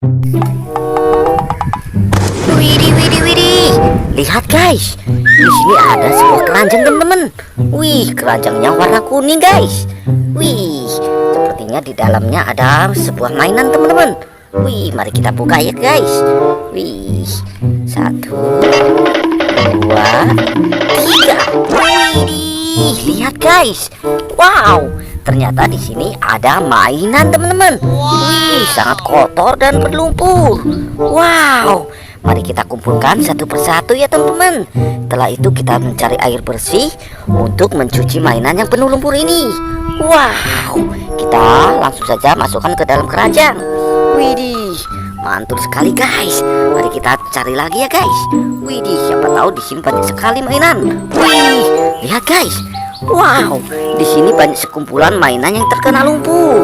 Widih, widih, widih. Lihat guys, di sini ada sebuah keranjang teman-teman. Wih, keranjangnya warna kuning guys. Wih, sepertinya di dalamnya ada sebuah mainan teman-teman. Wih, mari kita buka ya guys. Wih, 1, 2, 3. Wih, lihat guys. Wow, ternyata di sini ada mainan teman-teman. Wih, sangat kotor dan berlumpur. Wow, mari kita kumpulkan satu persatu ya teman-teman. Setelah itu kita mencari air bersih untuk mencuci mainan yang penuh lumpur ini. Wow, kita langsung saja masukkan ke dalam keranjang. Widih, mantul sekali guys. Mari kita cari lagi ya guys. Widih, siapa tahu di sini banyak sekali mainan. Wih, lihat guys. Wow, di sini banyak sekumpulan mainan yang terkena lumpur.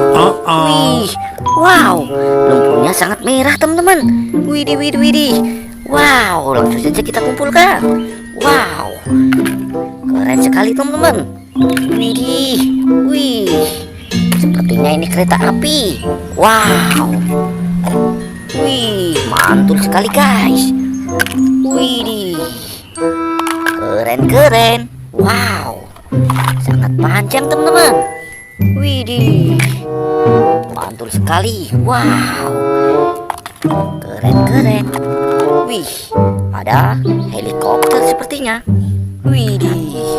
Wih, wow, lumpurnya sangat merah teman-teman. Widih, widih, widih. Wow, langsung saja kita kumpulkan. Wow, keren sekali teman-teman. Widih, wih, sepertinya ini kereta api. Wow, wih, mantul sekali guys. Widih, keren-keren. Wow, sangat panjang teman-teman. Widih, mantul sekali. Wow, keren-keren. Wih, ada helikopter sepertinya. Widih,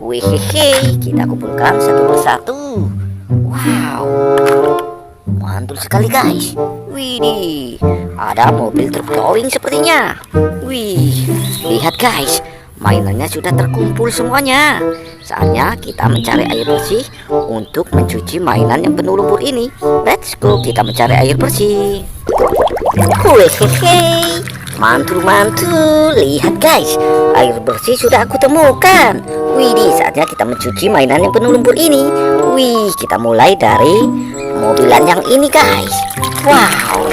wehehe, kita kumpulkan satu persatu. Wow, mantul sekali guys. Widih, ada mobil truk towing sepertinya. Wih, lihat guys, mainannya sudah terkumpul semuanya. Saatnya kita mencari air bersih untuk mencuci mainan yang penuh lumpur ini. Let's go, kita mencari air bersih. Wehehe, mantul-mantul. Lihat guys, air bersih sudah aku temukan. Widih, saatnya kita mencuci mainan yang penuh lumpur ini. Wih, kita mulai dari mobilan yang ini guys. Wow,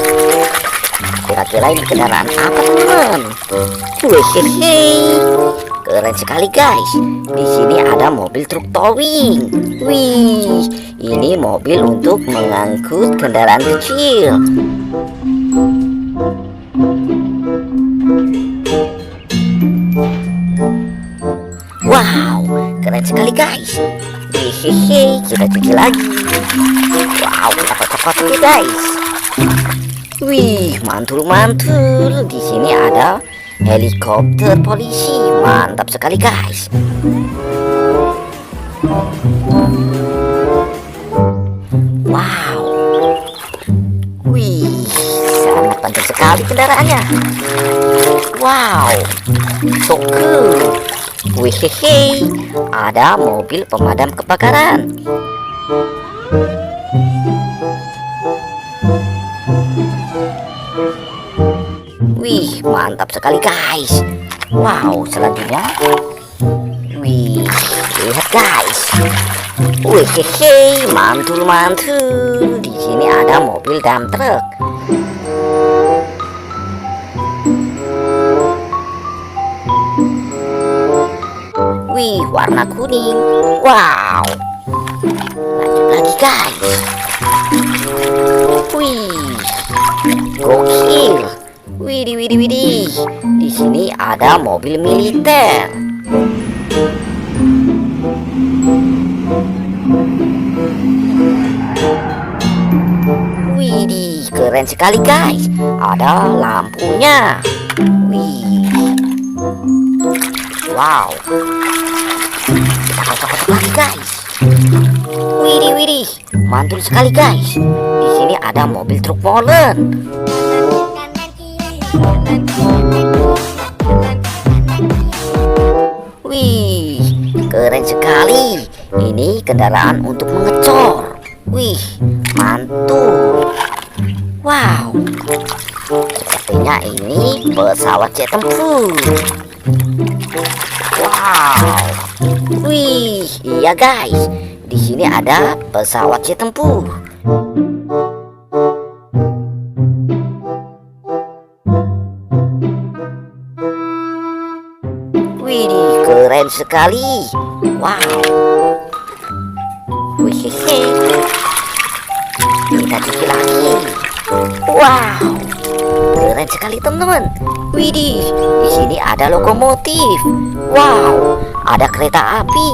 kira-kira ini kendaraan apa teman-teman? Wehehe, keren sekali guys. Di sini ada mobil truk towing. Wih, ini mobil untuk mengangkut kendaraan kecil. Wow, keren sekali guys. Hehehe, kita cuci lagi. Wow, kita kotak-kotak guys. Wih, mantul-mantul. Di sini ada helikopter polisi. Mantap sekali guys. Wow, wih, sangat panjang sekali kendaraannya. Wow, so cool. Wihehe, ada mobil pemadam kebakaran. Wih, mantap sekali guys. Wow, selanjutnya, wih, lihat guys. Wihehe, mantul-mantul. Di sini ada mobil dump truck. Wih, warna kuning. Wow, lanjut lagi guys. Wih, gokil. Widih, widih, widih. Di sini ada mobil militer. Widih, keren sekali guys. Ada lampunya. Wih, wow. Kita kotak-kotak lagi guys. Widih, widih, mantul sekali guys. Di sini ada mobil truk molen. Wih, keren sekali. Ini kendaraan untuk mengecor. Wih, mantul. Wow, sepertinya ini pesawat jet tempur. Wow, wih, iya guys. Di sini ada pesawat jet tempur. Widih, keren sekali. Wow. Wih, kita cuci lagi. Wow, keren sekali teman-teman. Widih, di sini ada lokomotif. Wow, ada kereta api.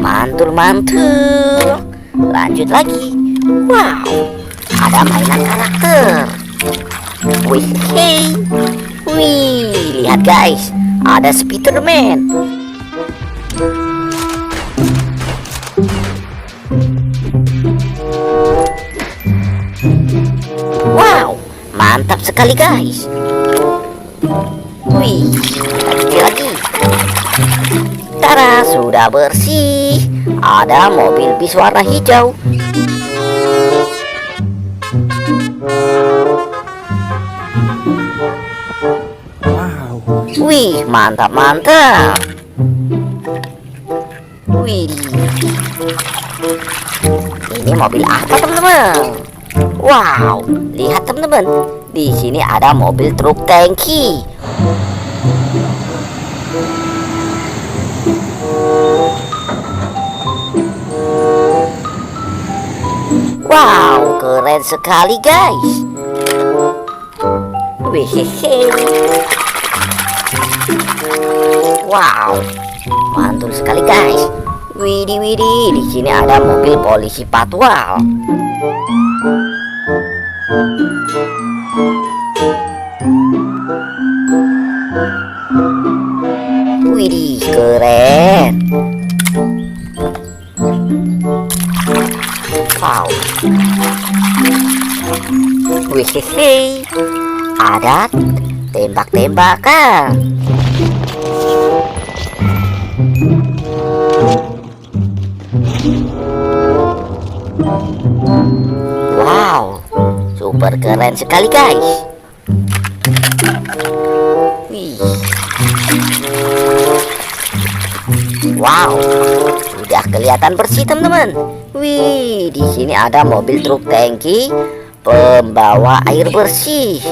Mantul-mantul. Lanjut lagi. Wow, ada mainan karakter. Wih, hey. Wih, lihat guys, ada Spiderman. Wow, mantap sekali guys. Wih, lagi. Tara, sudah bersih. Ada mobil bis warna hijau. Wow. Wih, mantap. Wih, ini mobil apa teman-teman? Wow, lihat teman-teman, di sini ada mobil truk tangki. Wow, keren sekali guys. Wehehe. Wow, mantul sekali guys. Widih, di sini ada mobil polisi patwal. Widih, keren. Wow. Wehehe. Ada tembak-tembakan. Wow, super keren sekali guys. Wih. Wow, sudah kelihatan bersih teman-teman. Wih, di sini ada mobil truk tangki pembawa air bersih.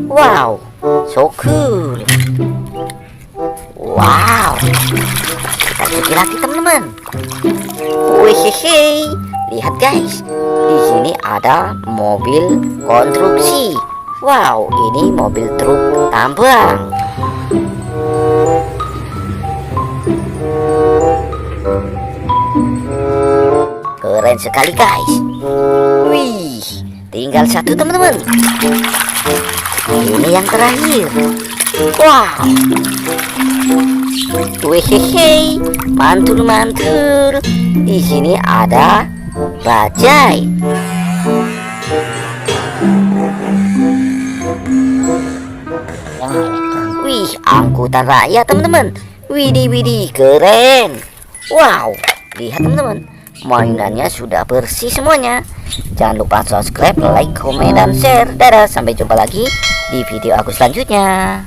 Wow, so cool. Wow, kita pergi lagi teman-teman. Wehehe, lihat guys, di sini ada mobil konstruksi. Wow, ini mobil truk tambang. Keren sekali guys. Wih, tinggal satu teman-teman. Ini yang terakhir. Wow. Wehehe, mantul. Di sini ada bajai. Wih, angkutan rakyat teman-teman. Widih, keren. Wow, lihat teman-teman, mainannya sudah bersih semuanya. Jangan lupa subscribe, like, komen, dan share. Dadah, sampai jumpa lagi di video aku selanjutnya.